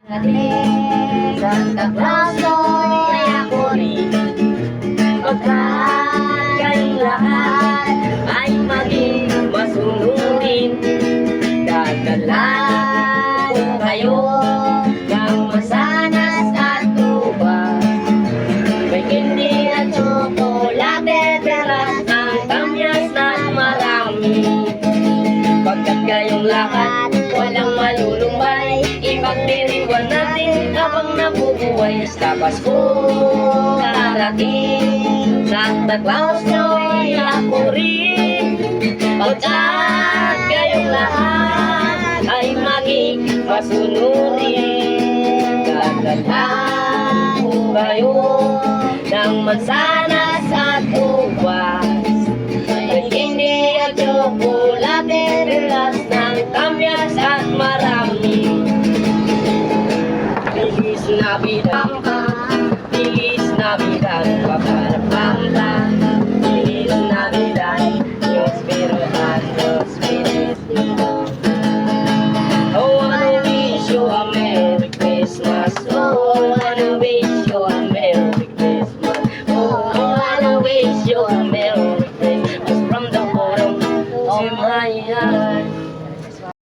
Santa Claus ay ako rin. Pagkat kayong lahat ay maging masunurin, dadala ko kayo ng masanas at tuba. May candy at tsokolate, peras ang kamyas na marami. Pagkat kayong lahat walang malulumbay, ipagdiriwan natin habang nabubuhay. Sa Pasko darating, Santa Claus ay ako rin. Pagkat kayong lahat ay maging masunurin, dadalhan ko kayo ng mansanas at ubas. May candy at tsokolate, peras ng kamyas at marami. Feliz Navidad, Feliz Navidad, paparapamba. Feliz Navidad, Prospero Santos, Feliz Navidad. Oh, I wanna wish you a Merry Christmas. Oh, I wanna wish you a Merry Christmas. Oh, I wanna wish you a